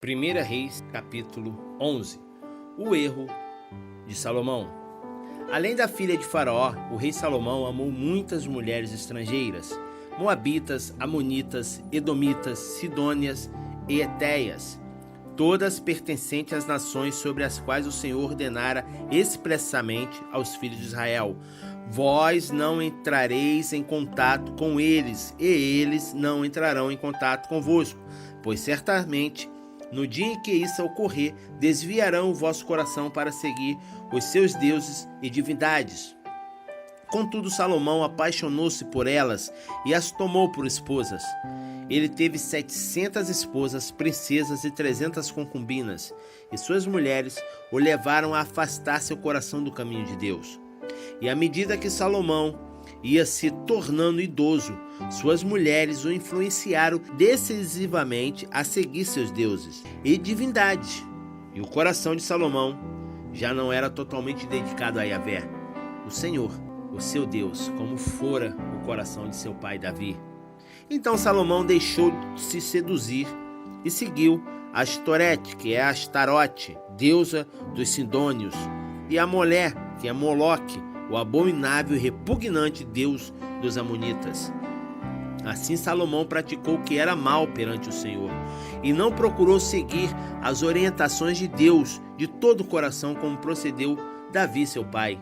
1 Reis, capítulo 11. O erro de Salomão. Além da filha de Faraó, o rei Salomão amou muitas mulheres estrangeiras, moabitas, amonitas, edomitas, sidônias e etéias, todas pertencentes às nações sobre as quais o Senhor ordenara expressamente aos filhos de Israel: vós não entrareis em contato com eles, e eles não entrarão em contato convosco, pois certamente no dia em que isso ocorrer, desviarão o vosso coração para seguir os seus deuses e divindades. Contudo, Salomão apaixonou-se por elas e as tomou por esposas. Ele teve 700 esposas, princesas e 300 concubinas, e suas mulheres o levaram a afastar seu coração do caminho de Deus. E à medida que Salomão ia se tornando idoso, suas mulheres o influenciaram decisivamente a seguir seus deuses e divindades. E o coração de Salomão já não era totalmente dedicado a Yahvé, o Senhor, o seu Deus, como fora o coração de seu pai Davi. Então Salomão deixou de se seduzir e seguiu Astorete, que é Astarote, deusa dos Sidônios, e a Molé, que é Moloque, o abominável e repugnante deus dos amonitas. Assim Salomão praticou o que era mal perante o Senhor, e não procurou seguir as orientações de Deus de todo o coração, como procedeu Davi, seu pai.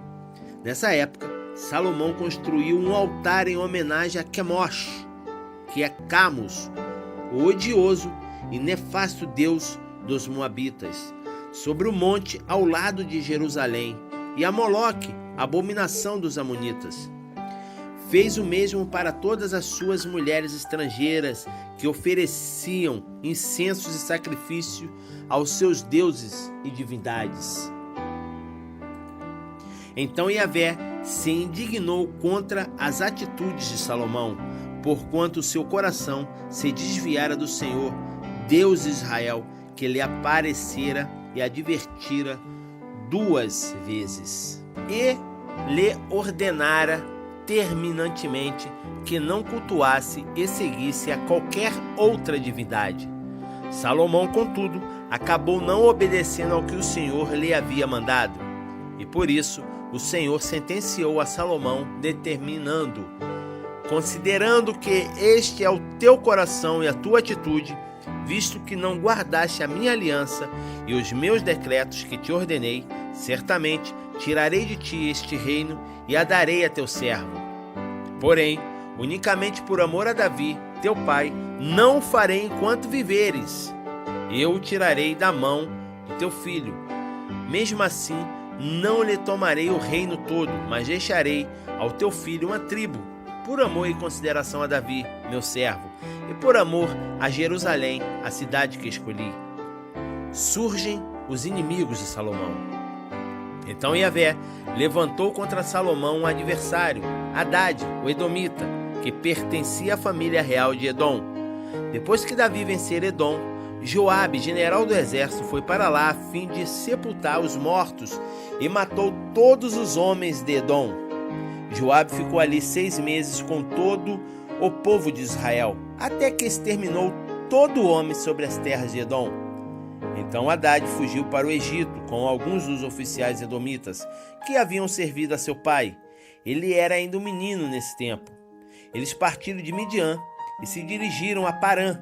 Nessa época, Salomão construiu um altar em homenagem a Quemosh, que é Camus, o odioso e nefasto deus dos moabitas, sobre o monte ao lado de Jerusalém, e a Moloque, abominação dos amonitas. Fez o mesmo para todas as suas mulheres estrangeiras que ofereciam incensos e sacrifício aos seus deuses e divindades. Então Yahvé se indignou contra as atitudes de Salomão, porquanto seu coração se desviara do Senhor, Deus de Israel, que lhe aparecera e advertira 2 vezes, e lhe ordenara terminantemente que não cultuasse e seguisse a qualquer outra divindade. Salomão, contudo, acabou não obedecendo ao que o Senhor lhe havia mandado, e por isso o Senhor sentenciou a Salomão, determinando: considerando que este é o teu coração e a tua atitude, visto que não guardaste a minha aliança e os meus decretos que te ordenei, certamente tirarei de ti este reino e a darei a teu servo. Porém, unicamente por amor a Davi, teu pai, não o farei enquanto viveres. Eu o tirarei da mão do teu filho. Mesmo assim, não lhe tomarei o reino todo, mas deixarei ao teu filho uma tribo, por amor e consideração a Davi, meu servo, e por amor a Jerusalém, a cidade que escolhi. Surgem os inimigos de Salomão. Então Yahvé levantou contra Salomão um adversário, Hadade, o edomita, que pertencia à família real de Edom. Depois que Davi vencer Edom, Joabe, general do exército, foi para lá a fim de sepultar os mortos e matou todos os homens de Edom. Joabe ficou ali 6 meses com todo o povo de Israel, até que exterminou todo homem sobre as terras de Edom. Então Hadade fugiu para o Egito com alguns dos oficiais edomitas que haviam servido a seu pai. Ele era ainda um menino nesse tempo. Eles partiram de Midian e se dirigiram a Parã.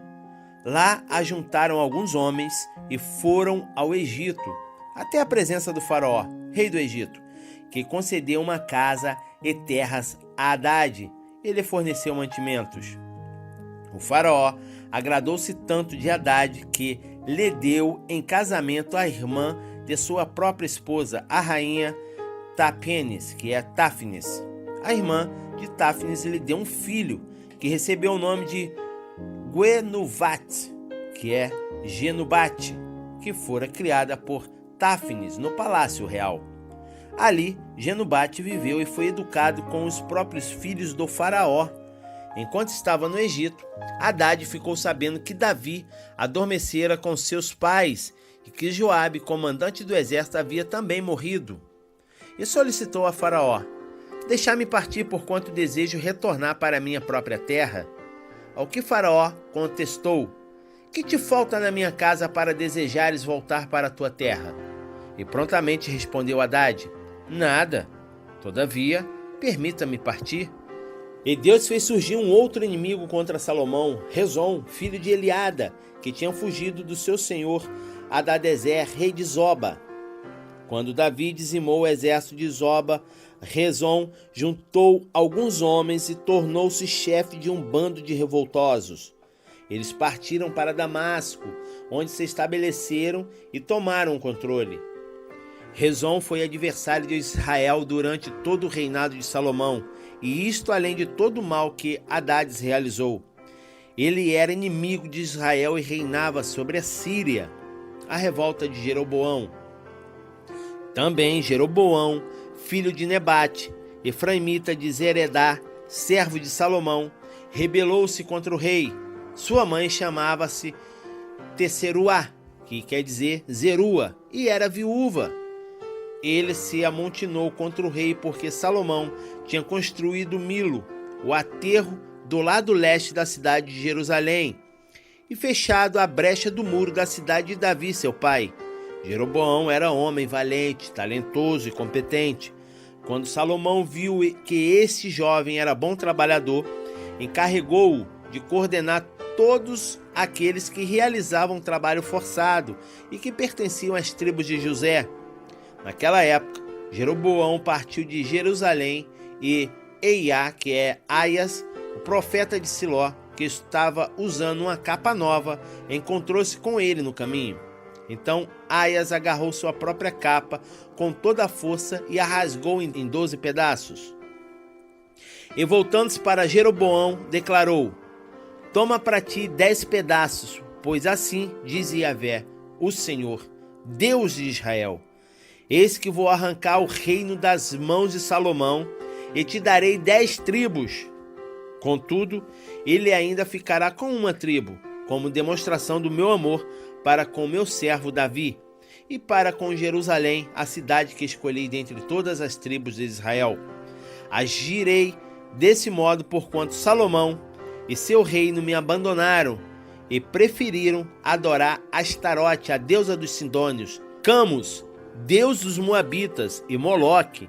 Lá ajuntaram alguns homens e foram ao Egito, até a presença do faraó, rei do Egito, que concedeu uma casa e terras a Hadade e lhe forneceu mantimentos. O faraó agradou-se tanto de Hadade que lhe deu em casamento a irmã de sua própria esposa, a rainha Tápenes, que é Táfnis. A irmã de Táfnis lhe deu um filho, que recebeu o nome de Genubat, que é Genubate, que fora criada por Táfnis no palácio real. Ali, Genubate viveu e foi educado com os próprios filhos do faraó. Enquanto estava no Egito, Hadade ficou sabendo que Davi adormecera com seus pais e que Joabe, comandante do exército, havia também morrido. E solicitou a Faraó: deixar-me partir porquanto desejo retornar para minha própria terra. Ao que Faraó contestou: que te falta na minha casa para desejares voltar para a tua terra? E prontamente respondeu Hadade: Nada. Todavia, permita-me partir. E Deus fez surgir um outro inimigo contra Salomão, Rezon, filho de Eliada, que tinha fugido do seu senhor Hadadezer, rei de Zoba. Quando Davi dizimou o exército de Zoba, Rezon juntou alguns homens e tornou-se chefe de um bando de revoltosos. Eles partiram para Damasco, onde se estabeleceram e tomaram o controle. Rezon foi adversário de Israel durante todo o reinado de Salomão, e isto além de todo o mal que Hadades realizou. Ele era inimigo de Israel e reinava sobre a Síria. A revolta de Jeroboão. Também Jeroboão, filho de Nebate, efraimita de Zeredá, servo de Salomão, rebelou-se contra o rei. Sua mãe chamava-se Tesseruá, que quer dizer Zerua, e era viúva. Ele se amontinou contra o rei porque Salomão tinha construído Milo, o aterro do lado leste da cidade de Jerusalém, e fechado a brecha do muro da cidade de Davi, seu pai. Jeroboão era homem valente, talentoso e competente. Quando Salomão viu que esse jovem era bom trabalhador, encarregou-o de coordenar todos aqueles que realizavam trabalho forçado e que pertenciam às tribos de José. Naquela época, Jeroboão partiu de Jerusalém e Eiá, que é Aias, o profeta de Siló, que estava usando uma capa nova, encontrou-se com ele no caminho. Então Aias agarrou sua própria capa com toda a força e a rasgou em 12 pedaços. E voltando-se para Jeroboão, declarou: Toma para ti 10 pedaços, pois assim diz Yahvé, o Senhor, Deus de Israel: Eis que vou arrancar o reino das mãos de Salomão e te darei 10 tribos. Contudo, ele ainda ficará com uma tribo, como demonstração do meu amor para com meu servo Davi, e para com Jerusalém, a cidade que escolhi dentre todas as tribos de Israel. Agirei desse modo porquanto Salomão e seu reino me abandonaram e preferiram adorar Astarote, a deusa dos Sidônios, Camus, deus dos Moabitas, e Moloque,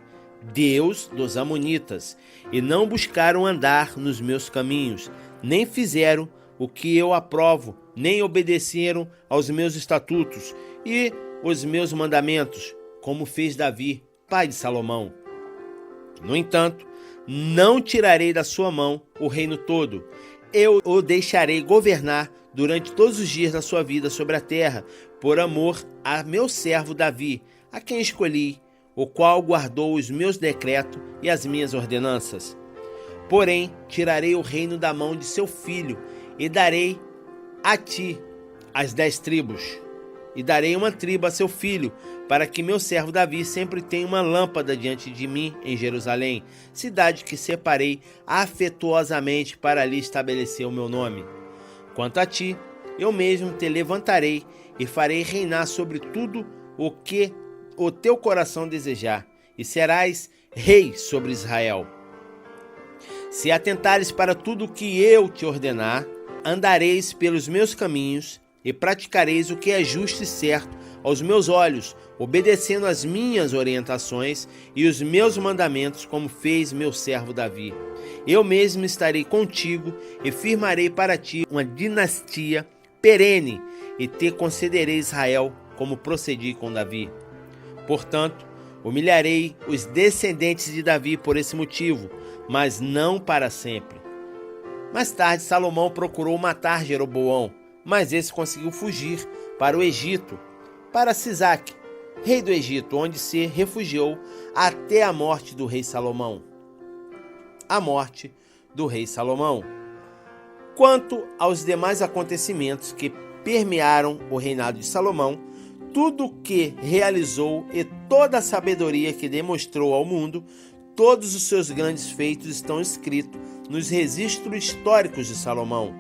deus dos Amonitas, e não buscaram andar nos meus caminhos, nem fizeram o que eu aprovo, nem obedeceram aos meus estatutos e os meus mandamentos, como fez Davi, pai de Salomão. No entanto, não tirarei da sua mão o reino todo. Eu o deixarei governar durante todos os dias da sua vida sobre a terra, por amor a meu servo Davi, a quem escolhi, o qual guardou os meus decretos e as minhas ordenanças. Porém, tirarei o reino da mão de seu filho e darei a ti as 10 tribos. E darei uma tribo a seu filho, para que meu servo Davi sempre tenha uma lâmpada diante de mim em Jerusalém, cidade que separei afetuosamente para ali estabelecer o meu nome. Quanto a ti, eu mesmo te levantarei e farei reinar sobre tudo o que o teu coração desejar, e serás rei sobre Israel. Se atentares para tudo o que eu te ordenar, andareis pelos meus caminhos e praticareis o que é justo e certo aos meus olhos, obedecendo as minhas orientações e os meus mandamentos, como fez meu servo Davi. Eu mesmo estarei contigo e firmarei para ti uma dinastia perene e te concederei Israel, como procedi com Davi. Portanto, humilharei os descendentes de Davi por esse motivo, mas não para sempre. Mais tarde, Salomão procurou matar Jeroboão, mas esse conseguiu fugir para o Egito, para Sisaque, rei do Egito, onde se refugiou até a morte do rei Salomão. A morte do rei Salomão. Quanto aos demais acontecimentos que permearam o reinado de Salomão, tudo o que realizou e toda a sabedoria que demonstrou ao mundo, todos os seus grandes feitos estão escritos nos registros históricos de Salomão.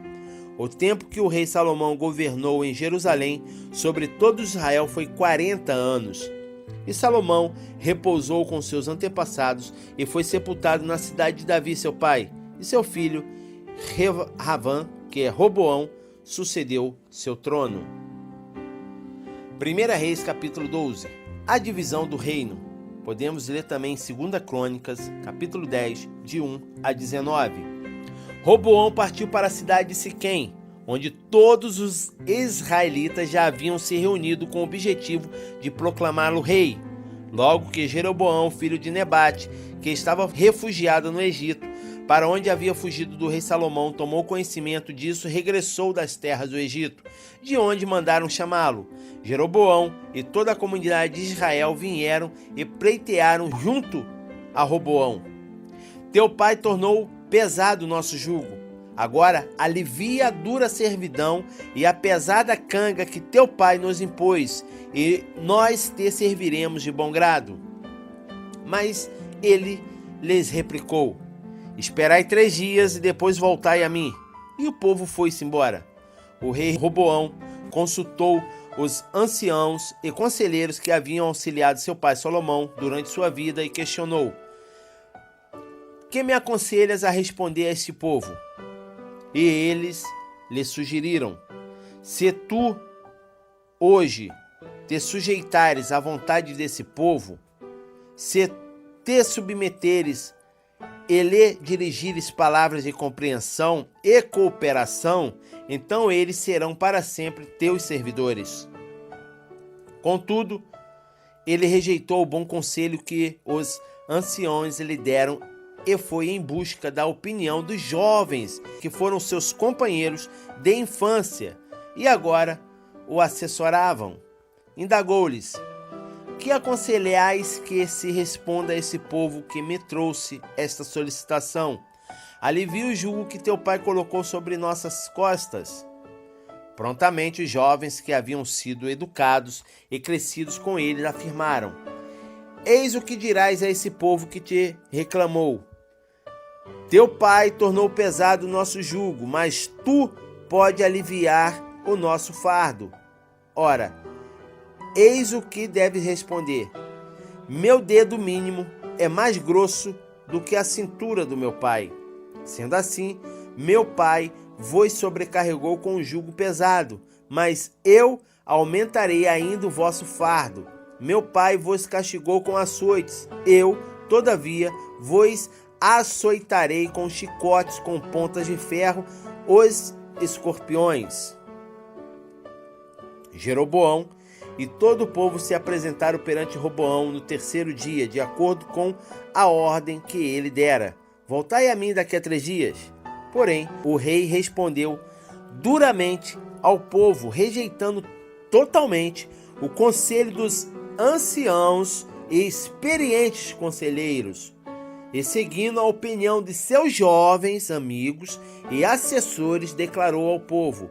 O tempo que o rei Salomão governou em Jerusalém sobre todo Israel foi 40 anos. E Salomão repousou com seus antepassados e foi sepultado na cidade de Davi, seu pai, e seu filho Ravã, que é Roboão, sucedeu seu trono. 1 Reis capítulo 12. A divisão do reino. Podemos ler também em 2 Crônicas, capítulo 10, de 1 a 19. Roboão partiu para a cidade de Siquém, onde todos os israelitas já haviam se reunido com o objetivo de proclamá-lo rei. Logo que Jeroboão, filho de Nebate, que estava refugiado no Egito, para onde havia fugido do rei Salomão, tomou conhecimento disso, regressou das terras do Egito, de onde mandaram chamá-lo. Jeroboão e toda a comunidade de Israel vieram e pleitearam junto a Roboão. Teu pai tornou pesado o nosso jugo. Agora alivia a dura servidão e a pesada canga que teu pai nos impôs, e nós te serviremos de bom grado. Mas ele lhes replicou: esperai 3 dias e depois voltai a mim. E o povo foi-se embora. O rei Roboão consultou os anciãos e conselheiros que haviam auxiliado seu pai Salomão durante sua vida e questionou: que me aconselhas a responder a este povo? E eles lhe sugeriram: se tu hoje te sujeitares à vontade desse povo, se te submeteres e lhe dirigires palavras de compreensão e cooperação, então eles serão para sempre teus servidores. Contudo, ele rejeitou o bom conselho que os anciãos lhe deram e foi em busca da opinião dos jovens, que foram seus companheiros de infância e agora o assessoravam. Indagou-lhes: que aconselhais que se responda a esse povo que me trouxe esta solicitação? Alivie o jugo que teu pai colocou sobre nossas costas. Prontamente os jovens que haviam sido educados e crescidos com ele afirmaram: eis o que dirás a esse povo que te reclamou. Teu pai tornou pesado o nosso jugo, mas tu pode aliviar o nosso fardo. Ora, eis o que deves responder: meu dedo mínimo é mais grosso do que a cintura do meu pai. Sendo assim, meu pai vos sobrecarregou com um jugo pesado, mas eu aumentarei ainda o vosso fardo. Meu pai vos castigou com açoites, eu, todavia, vos açoitarei com chicotes com pontas de ferro, os escorpiões. Jeroboão e todo o povo se apresentaram perante Roboão no 3º dia, de acordo com a ordem que ele dera. Voltai a mim daqui a 3 dias. Porém, o rei respondeu duramente ao povo, rejeitando totalmente o conselho dos anciãos e experientes conselheiros, e seguindo a opinião de seus jovens amigos e assessores, declarou ao povo: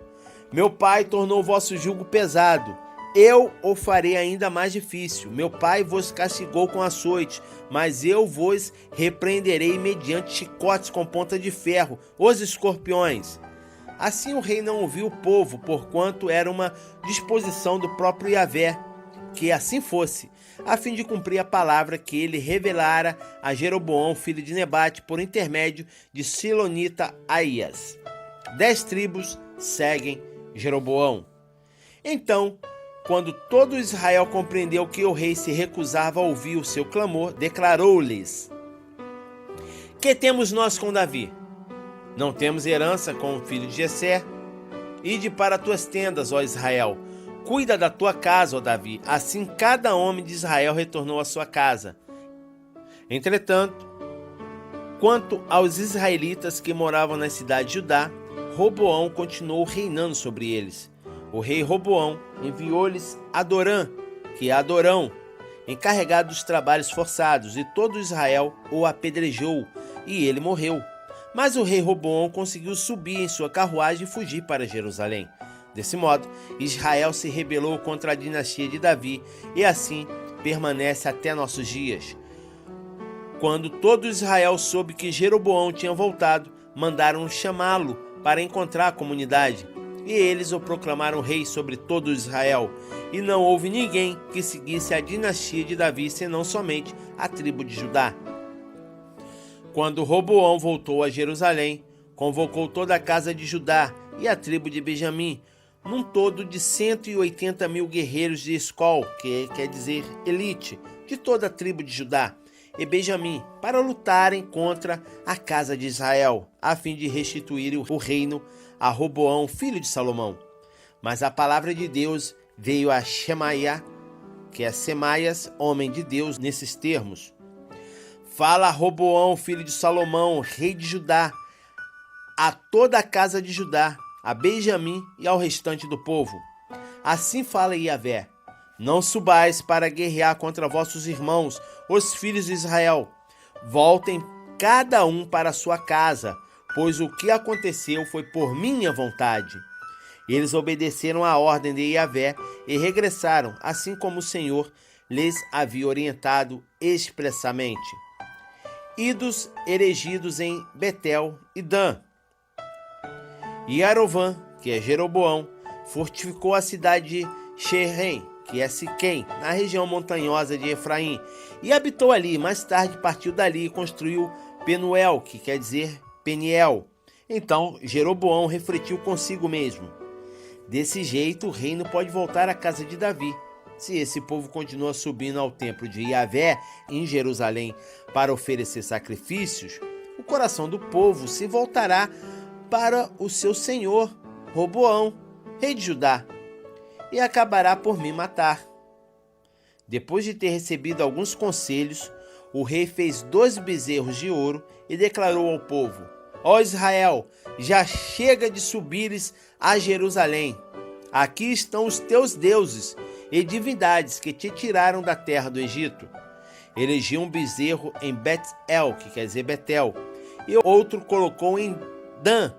meu pai tornou o vosso jugo pesado, eu o farei ainda mais difícil. Meu pai vos castigou com açoite, mas eu vos repreenderei mediante chicotes com ponta de ferro, os escorpiões. Assim o rei não ouviu o povo, porquanto era uma disposição do próprio Yahvé que assim fosse, a fim de cumprir a palavra que ele revelara a Jeroboão, filho de Nebate, por intermédio de Silonita Aías. 10 tribos seguem Jeroboão. Então, quando todo Israel compreendeu que o rei se recusava a ouvir o seu clamor, declarou-lhes: que temos nós com Davi? Não temos herança com o filho de Jessé? Ide para tuas tendas, ó Israel. Cuida da tua casa, ó Davi. Assim cada homem de Israel retornou à sua casa. Entretanto, quanto aos israelitas que moravam na cidade de Judá, Roboão continuou reinando sobre eles. O rei Roboão enviou-lhes Adorã, que é Adorão, encarregado dos trabalhos forçados, e todo Israel o apedrejou, e ele morreu. Mas o rei Roboão conseguiu subir em sua carruagem e fugir para Jerusalém. Desse modo, Israel se rebelou contra a dinastia de Davi e assim permanece até nossos dias. Quando todo Israel soube que Jeroboão tinha voltado, mandaram chamá-lo para encontrar a comunidade. E eles o proclamaram rei sobre todo Israel. E não houve ninguém que seguisse a dinastia de Davi, senão somente a tribo de Judá. Quando Roboão voltou a Jerusalém, convocou toda a casa de Judá e a tribo de Benjamim, num todo de 180 mil guerreiros de escol, que quer dizer elite, de toda a tribo de Judá e Benjamim, para lutarem contra a casa de Israel, a fim de restituir o reino a Roboão, filho de Salomão. Mas a palavra de Deus veio a Shemaia, que é Semaias, homem de Deus, nesses termos: fala a Roboão, filho de Salomão, rei de Judá, a toda a casa de Judá, a Benjamim e ao restante do povo. Assim fala Yahvé: não subais para guerrear contra vossos irmãos, os filhos de Israel. Voltem cada um para sua casa, pois o que aconteceu foi por minha vontade. Eles obedeceram à ordem de Yahvé e regressaram, assim como o Senhor lhes havia orientado expressamente. Ídolos erigidos em Betel e Dan. E Arovã, que é Jeroboão, fortificou a cidade de Xerém, que é Siquém, na região montanhosa de Efraim, e habitou ali. Mais tarde partiu dali e construiu Penuel, que quer dizer Peniel. Então Jeroboão refletiu consigo mesmo: desse jeito o reino pode voltar à casa de Davi. Se esse povo continua subindo ao templo de Yahvé em Jerusalém para oferecer sacrifícios, o coração do povo se voltará para o seu senhor Roboão, rei de Judá, e acabará por me matar. Depois de ter recebido alguns conselhos, o rei fez 2 bezerros de ouro e declarou ao povo: ó Israel, já chega de subires a Jerusalém. Aqui estão os teus deuses e divindades que te tiraram da terra do Egito. Erigiu um bezerro em Bet-El, que quer dizer Betel, e outro colocou em Dan.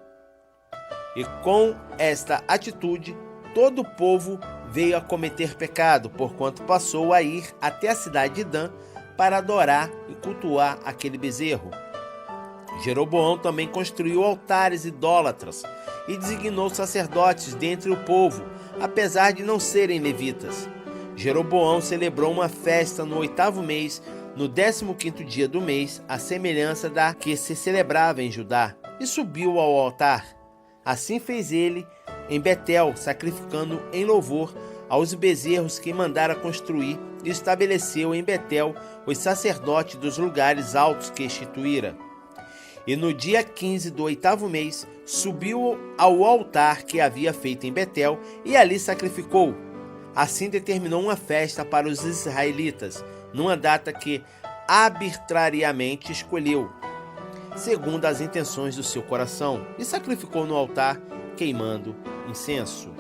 E com esta atitude, todo o povo veio a cometer pecado, porquanto passou a ir até a cidade de Dan para adorar e cultuar aquele bezerro. Jeroboão também construiu altares idólatras e designou sacerdotes dentre o povo, apesar de não serem levitas. Jeroboão celebrou uma festa no 8º mês, no 15º dia do mês, à semelhança da que se celebrava em Judá, e subiu ao altar. Assim fez ele em Betel, sacrificando em louvor aos bezerros que mandara construir, e estabeleceu em Betel os sacerdotes dos lugares altos que instituíra. E no dia 15 do 8º mês, subiu ao altar que havia feito em Betel e ali sacrificou. Assim determinou uma festa para os israelitas, numa data que arbitrariamente escolheu, segundo as intenções do seu coração, e sacrificou no altar, queimando incenso.